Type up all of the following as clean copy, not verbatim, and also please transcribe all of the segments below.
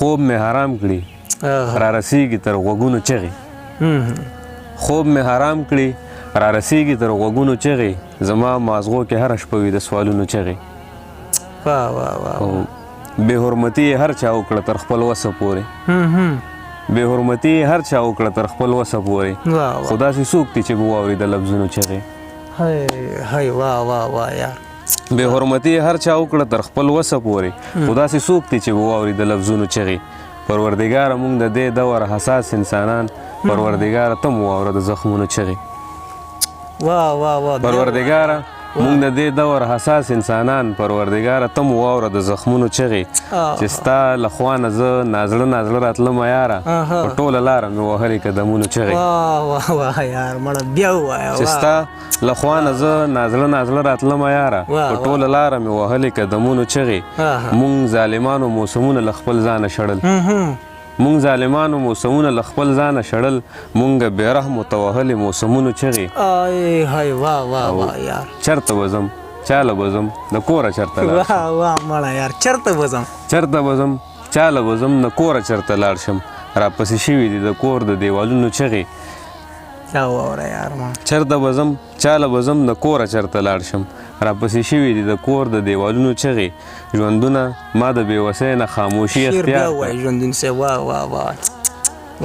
خوب مې حرام کړي را رسیږي تر غوږونو چغې خوب مې حرام کړي را رسیږي تر غوږونو چغې زما مازغو کې هره شپه وي د سوالونو چغې بې حرمتي یې هر چا وکړه تر خپل وسه پورې بې حرمتي یې هر چا وکړه تر خپل وسه پورې خو داسې څوک دي چې به واوري د لفظونو چغې بې حرمتي یې هر چا وکړه تر خپل وسه پورې خو داسې څوک دي چې به واوري د لفظونو چغې پروردګاره موږ د دې دور حساس انسانان پروردګاره ته مو واوره د زخمونو چغې پروردګاره موږ د دې دور حساس انسانان پروردګاره ته مو واوره د زخمونو چغې چې ستا له خوا نه زه نازړه نازړه راتلم یاره په ټوله لاره مې وهلې قدمونو چغې چې ستا له خوا نه زه نازړه نازړه راتلم یاره په ټوله لاره مې وهلې قدمونو چغې موږ ظالمانو موسمونه له خپل ځانه شړل مونږ ظالمانو موسمونه له خپل ځانه شړل مونږ بې رحمو ته وهلې موسمونو چغې چرته به ځم چاله به ځم د کوره چرته چرته به ځم چاله به ځم د کوره چرته لاړ شم راپسې شوي دي د کور د دیوالونو چغې چرته به ځم چاله به ځم د کوره چرته لاړ شم راپسې شوي دي د کور د دیوالونو چغې ژوندونه ما د بېوسۍ نه خاموشي اختیار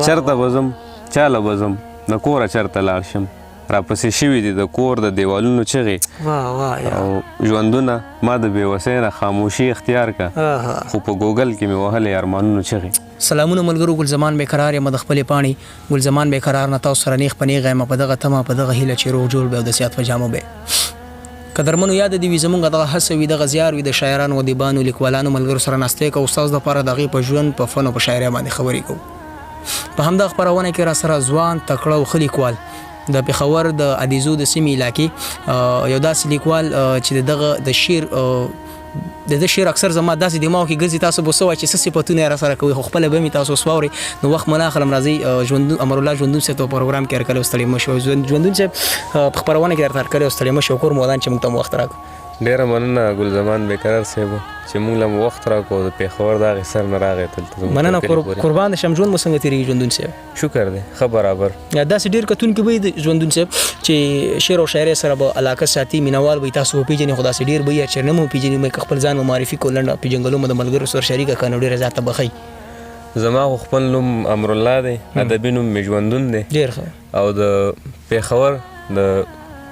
چرته به ځم چاله به ځم د کوره چرته لاړ شم راپسې شوي دي د کور د دیوالونو چغې او ژوندونه ما د بېوسۍ نه خاموشي اختیار کا خو په ګوګل کې مې وهلې ارمانونو چغې سلامونه ملګرو ګلزمان بېقرار یم د خپلې پاڼې ګلزمان بېقرار نه تاسو سره نیغ په نیغه یم په دغه تمه په دغه هیله چې روغ جوړ به او د صحت په جامو به قدرمنو یاد دي وي زمونږ دغه هڅه وي دغه زیار وي د شاعرانو ادیبانو لیکوالانو ملګرو سره ناستې کوو ستاسو دپاره د هغې په ژوند په فن او په شاعرۍ باندې خبرې کوو په همدغه خپرونه کې را سره ځوان تکړه او ښه لیکوال د پېښور د عدیزو د سیمې علاقې یو داسې لیکوال چې دغه د شعر د شعر اکثر زما داسې دماغ کې ګرځي تاسو به څه وایئ چې څه صفتونه یې را سره کوئ خو خپله به مې تاسو اوس واورئ نو وخت مه نه اخلم راځئ امرالله ژوندون صاحب ته پروګرام کې هرکلی او ستړي مه شئ ژوندون صاحب په خپرونه کې درته هرکلی او ستړي مه شئ کور مو ودان چې موږ ته مو وخت راکړو ډېره مننه ګلزمان بېقرار صاحب چې موږ له مو وخت راکړو د پېښور د هغې سر نه راغی دلته مننه قربان شم ژوند مو څنګه تېرېږي ژوندون صاحب شکر دی ښه برابر داسې ډېر کتونکي به وي ژوندون صاحب چې شعر او شاعرۍ سره به علاقه ساتي مینهوال به تاسو وپېژنئ خو داسې ډېر به وي چې نه مو وپېژني مې که خپل ځان مو معرفي کړو لنډ پېژنګلو مو د ملګرو سره شریکه کړه نو ډېره زیاته بښئ زما خو خپل نوم امرالله دی ادبي نوم مې ژوندون دی ډېر ښه او د پېښور د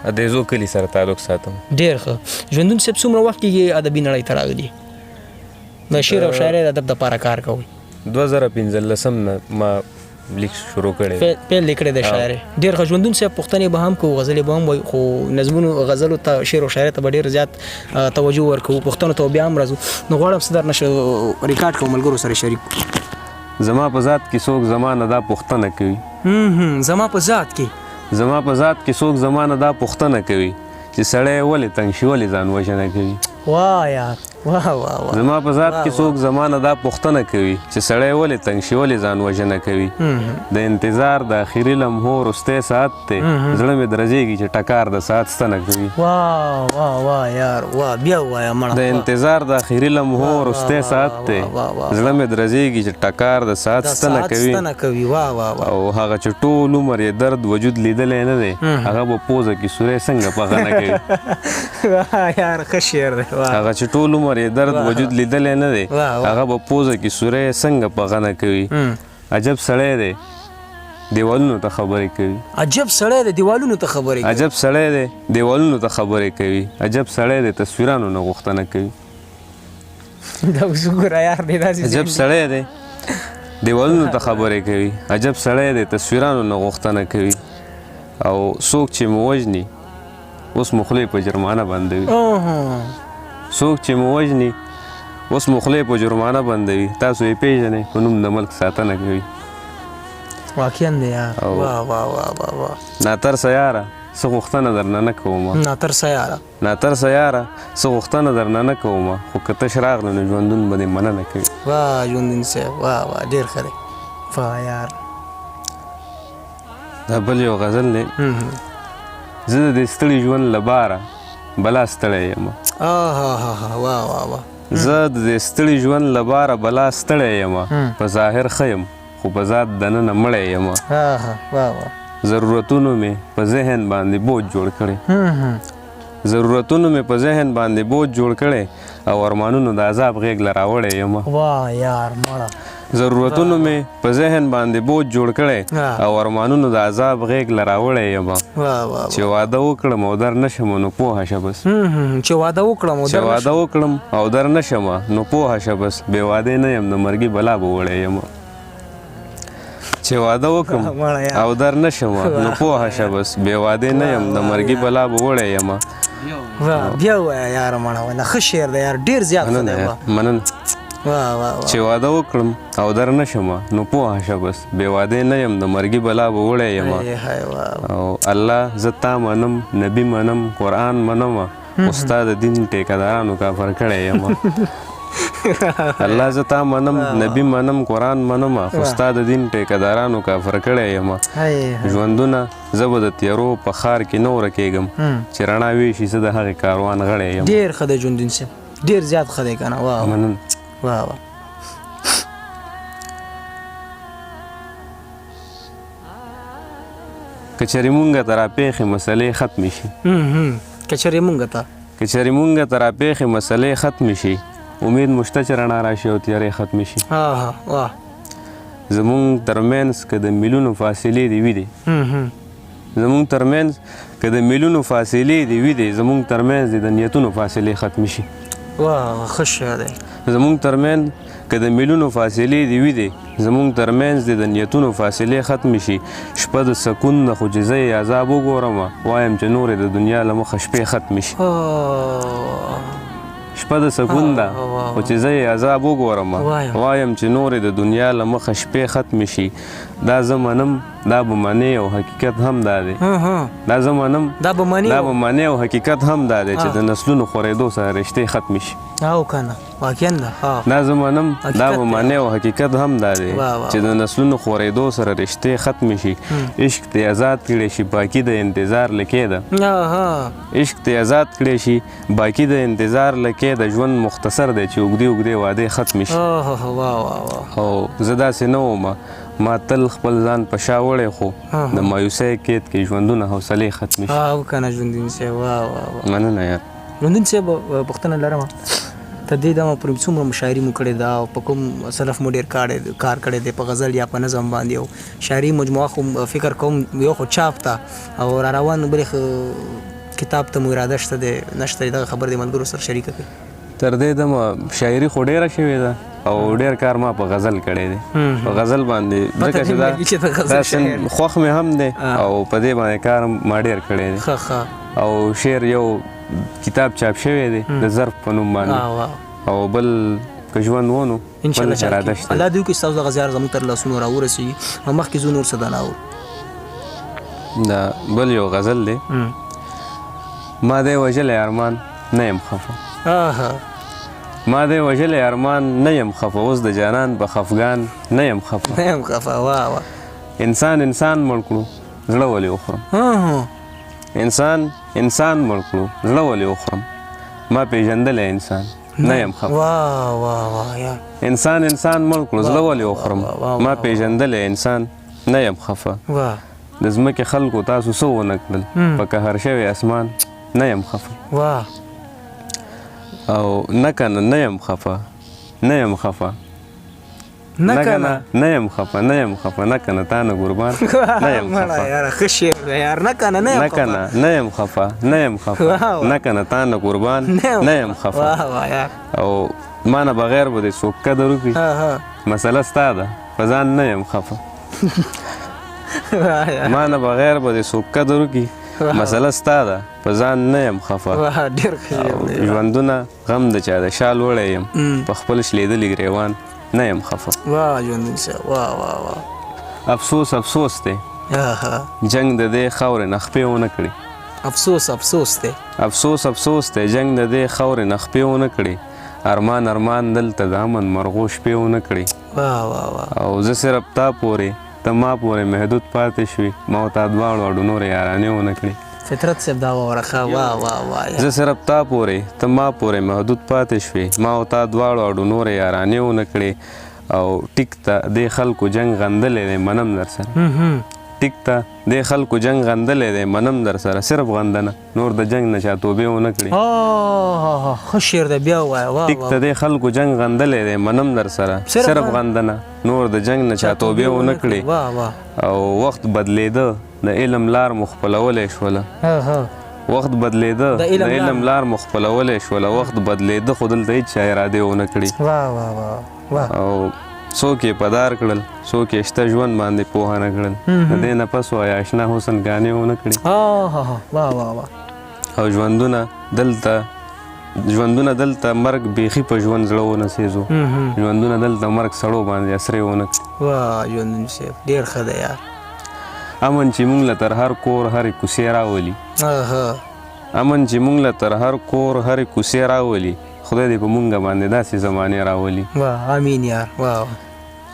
عدیزو کلي سره تعلق ساتم ډېر ښه ژوندون صاحب څومره وخت کېږي ادبي نړۍ ته راغلي د شعر او شاعرۍ د ادب دپاره کار کوئ 2015 نه ما لیک شروع کړی پیل یې کړی د شاعرۍ ډېر ښه ژوندون صاحب پوښتنې به هم کوو غزلې به هم وایو خو نظمونو غزلو ته شعر او شاعرۍ ته به ډېر زیات توجه ورکوو پوښتنو ته بیا هم راځو نو غواړم څه درنه ریکارډ کوو ملګرو سره شریک زما په ذات کې څوک زما نه دا پوښتنه کوي زما په ذات کې زما په ذات کې څوک زما نه دا پوښتنه کوي چې سړی ولې تنګ شي ولې ځان وژنه کوي واه یار زما په ذات کې څوک زما نه دا پوښتنه کوي چې سړی ولې تنګ شي ولې ځان وژنه کوي د انتظار د اخري لمحو وروستی ساعت دی زړه مې درزېږي چې ټکار د ساعت ستنه کوي واه یار واه بیا ووایه مړه د انتظار د اخري لمحو وروستی ساعت دی زړه مې درزېږي چې ټکار د ساعت ستنه کوي او هغه چې ټول عمر یې درد وجود لیدلی نه دی هغه به پوزه کې سوری څنګه پغه نه کوي یار ښه شعر دی هغه چې ټول عمر یې درد وجود لیدلی نه دی هغه به پوزه کې سوری څنګه پغه نه کوي عجب سړی دی دیوالونو ته خبرې کوي عجب سړی دی دیوالونو ته خبرې کوي عجب سړی دی دیوالونو ته خبرې کوي عجب سړی دی تصویرانو نه غوښتنه کوي دا اوس وګوره یار دی داسې عجب سړی دی دیوالونو ته خبرې کوي عجب سړی دی تصویرانو نه غوښتنه کوي او څوک چې مو وژني اوس مو خولې په جرمانه بندوي څوک چې مو وژني اوس مو خولې په جرمانه بندوي تاسو یې پېژنئ په نوم د ملک ساتنه کوي واقعا دی یار واه ناترسه یاره څه غوښتنه درنه نه کومه ناترسه یاره څه غوښتنه درنه نه کومه خو که تش راغله نو ژوندون به دې مننه کوي واه ژوندون صاحب واه ډېر ښه دی واه یار دا بل یو غزل دی زه د دې ستړي ژوند له باره بلا ستړی یم زه د دې ستړي ژوند لپاره بلا ستړی یم په ظاهر ښه یم خو په ذات دننه مړی یم ضرورتونو مې په ذهن باندې بوج جوړ کړی ضرورتونو مې په ذهن باندې بوج جوړ کړی او ارمانونو د عذاب غېږ له راوړی یم ضرورتونو مې په ذهن باندې بوج جوړ کړی او ارمانونو د عذاب غېږ له راوړی یم چې واده وکړم او در نشم نو پوهه شه بس چې واده وکړم او در نشم نو پوهه شه بس بې وادې نه یم د مرګي بلا به وړی یم چې واده وکړم او در نشم نو پوهه شه بس بې وادې نه یم د مرګي بلا به وړی یم بیا وایه یاره مړه وایه ښه شعر دی یار ډېر زیات ښه دی مننه چې واده وکړم او در نشم نو پوهه شه بس بې وادې نه یم د مرګي بلا به وړی یم او الله زه تا منم نبي منم قرآن منم ستا د دین ټیکهدارانو کافر کړی یم الله زه تا منم نبي منم قرآن منم خو ستا د دین ټیکهدارانو کافر کړی یم ژوندونه زه به د تیارو په ښار کې نه ورکېږم چې رڼا ویشي زه د هغې کاروان غړی یم ډېر ښه دی ژوندون صاحب ډېر زیات ښه دی که نه مننه که چېرې مونږ ته راپېښې مسلې ختمې شي که چېرې مونږ ته راپېښې مسلې ختمې شي امید مو شته چې رڼا راشي او تیارې ختمې شي زمونږ ترمنځ که د میلونو فاصلې دې وي دي زمونږ ترمنځ که د میلونو فاصلې دې وي دي زمونږ ترمنځ دې د نیتونو فاصلې ختمې شي ښه شعر دی زمونږ ترمنځ که د میلونو فاصلې دې وي دي زمونږ ترمنځ دې د نیتونو فاصلې ختمې شي شپه د سکون ده خو چې زه یې عذاب وګورم وایم چې نورې د دنیا له مخه شپې ختمې شي شپه د سکون ده خو چې زه یې عذاب وګورم وایم چې نورې د دنیا له مخه شپې ختمې شي دا زه منم دا به منې او حقیقت هم دا دی دا زه منم دا به منې او حقیقت هم دا دی چې د نسلونو خورېدو سره رشتې ختمې شي دا زه منم دا به منې او حقیقت هم دا دی چې د نسلونو خورېدو سره رشتې ختمې شي عشق ته آزاد کړی شي باقي د انتظار لکې ده عشق ته آزاد کړی شي باقي د انتظار لکې د ژوند مختصر دی چې اوږدې اوږدې وعدې ختمې شي او زه داسې نه وم ما تل خپل ځان په شا وړی خو د مایوسۍ قید کې ژوندونه حوصلې ختمې شي مننه یار ژوندون صاحب پوښتنه لرم ته دې دمه پورې څومره شاعري مو کړې ده او په کوم صنف مو ډېر کار کړی دی په غزل یا په نظم باندې او شاعري مجموعه خو فکر کوم یو خو چاپ ته او را روان بلې کتاب ته مو اراده شته دی نشته دی دغه خبر د ملګرو سره شریکه کړي تر دې دمه شاعري خو ډېره شوې ده او ډېر کار ما په غزل کړی دی په غزل باندې ځکه چې دا خوښ مې هم دی او په دې باندې کار ما ډېر کړی دی او شعر یو کتاب چاپ شوی دی د ظرف په نوم باندې او بل که ژوند ونو بل اراده شته الله دې وکړي ستاسو دغه زیار زموږ تر لاسونو راورسېږي او مخکې ځو نور څه دا نه اورو دا بل یو غزل دی ما دی وژلی ارمان نه یم خفه ما دی وژلی ارمان نه یم خفه اوس د جانان په خفګان نه یم خفه انسان مړ کړو زړه ولې وخورم انسان مړ کړو زړه ولې وخورم ما پیژندلی انسان نه یم خفه انسان مړ کړو زړه ولې وخورم ما پیژندلی انسان نه یم خفه د ځمکې خلکو تاسو څه ونه کړل په قهر شوی اسمان نه یم خفه او نه کنه نه یم خفه نه یم خفه نه کنه نه یم خفه نه کنه تا نه قربان نه یم خفه نه یم خفه نه کنه تا نه قربان نه یم خفه او ما نه بغیر به دې څوک قدر وکړي مسله ستا ده په ځان نه یم خفه ما نه بغیر به دې څوک قدر وکړي مسله ستا ده په ځان نه یم خفه ژوندونه غم د چا د شال وړی یم په خپل شلېدلي ګریوان نه یم خفه افسوس دی جنگ د دې خاورې نه خپې ونه کړي افسوس دی جنگ د دې خاورې نه خپې ونه کړي ارمان دلته د امن مرغو شپې ونه کړي او زه صرف تا پورې ته ما پورې محدود پاتې شوي ما او تا دواړو اډو نورې یارانې ونه کړي فطرت صاحب دا ورخه واه واه واه زه صرف تا پورې ته ما پورې محدود پاتې شوې ما او تا دواړو اړو نورې یارانې ونه کړې او ټیک ته دې خلکو جنګ غندلی دی منم در سره ټیک ته دې خلکو جنګ غندلی دی منم در سره صرف غندنه نور د جنګ نه چا توبې ونه کړې ښه شعر دی بیا ووایه واه ټیک ته دې خلکو جنګ غندلی دی منم در سره صرف غندنه نور د جنګ نه چا توبې ونه کړې او وخت بدلېده د علم لار مو خپلولی شوله وخت بدلېده د علم لار مو خپلولی شوله وخت بدلېده خو دلته هېڅ چا ارادې ونه کړي او څوک یې پدار کړل څوک یې شته ژوند باندې پوهه نه کړل د دې نه پس وایه اشنا حسن ګانې ونه کړي او ژوندونه دلته مرګ بیخي په ژوند زړه ونڅېزو ژوندونه دلته مرګ سړو باندې اسرې ونه کړي ژوندون صاحب ډېر ښه دی یار امن چې مونږ له تر هر کور هرې کوڅې راولي امن چې مونږ له تر هر کور هرې کوڅې راولي خدای دې په مونږ باندې داسې زمانې راولي امین یار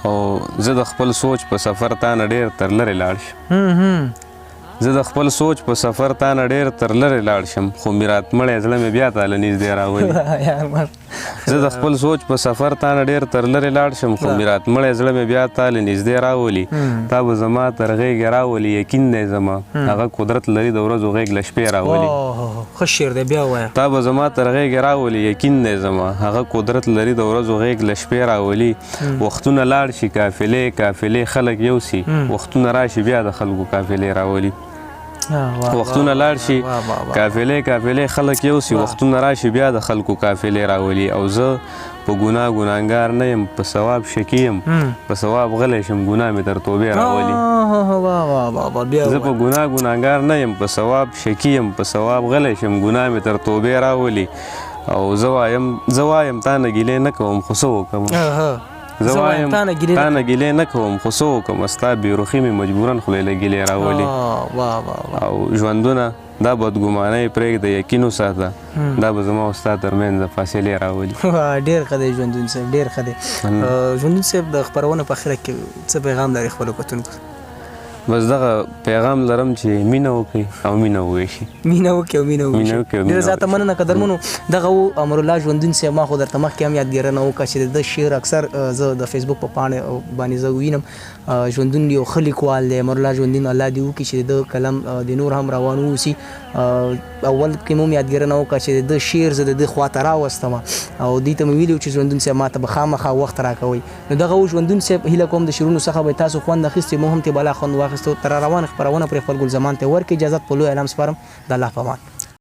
او زه د خپل سوچ په سفر تا نه ډېر تر لرې لاړ شم زه د خپل سوچ په سفر تا نه ډېر تر لرې لاړ شم خو میرات مړی زړه مې بیا تاله نږدې راولي زه د خپل سوچ په سفر تا نه ډېر تر لرې لاړ شم خو میرات مړی زړه مې بیا تاله نږدې راولي تا به زما تر غېږې راولي یقین دی زما هغه قدرت لري د ورځو غېږ له شپې راولي ښه شعر دی بیا ووایه تا به زما تر غېږې راولي یقین دی زما هغه قدرت لري د ورځو غېږ له شپې راولي وختونه لاړ شي قافلې خلک یوسي وختونه راشي بیا د خلکو قافلې راولي وختونه لاړ شي قافلې خلک یوسي وختونه راشي بیا د خلکو قافلې راولي او زه په ګناهګار نه یم په ثواب شکي یم په ثواب غلی شم ګناه مې تر توبې راولي زه په ګناهګار نه یم په ثواب شکي یم په ثواب غلی شم ګناه مې تر توبې راولي او زه وایم تا نه ګیلې نه کوم خو څه وکړم زه وایم تا نه ګیلې نه کوم خو څه وکړم ستا بېروخي مې مجبورن خولې له ګیلې راولي او ژوندونه دا بدګمانۍ پرېږده یقین وساته دا به زما او ستا ترمنځ فاصلې راولي ډېر ښه دی ژوندون صاحب ډېر ښه دی ژوندون صاحب د خپرونه په اخره کې څه پیغام لري خپلو کتونکو بس دغه پیغام لرم چې مینه وکړي او مینه وویشي ډېره زیاته مننه قدرمنو دغه و امرالله ژوندون صاحب ما خو درته مخکې هم یادګیرنه وکړه چې د شعر اکثر زه د فیسبوک په پاڼې باندې زه وینم ژوندون یو ښه لیکوال دی امرالله ژوندون الله دې وکړي چې د قلم د نور هم روان واوسي اول کې مو یادګیرنه وکړه چې د شعر زه د ده خواته راوستم او دوی ته مې ویلي چې ژوندون صاحب ما ته به خامخا وخت راکوئ نو دغه و ژوندون صاحب هیله کوم د شعرونو څخه به تاسو خوند اخیستې مو هم ترې بلا خوند واخیستو تر روانه خپرونه پرې خپل ګل زمان ته ورکړئ اجازت په لوی اعلام سپارم د الله په امان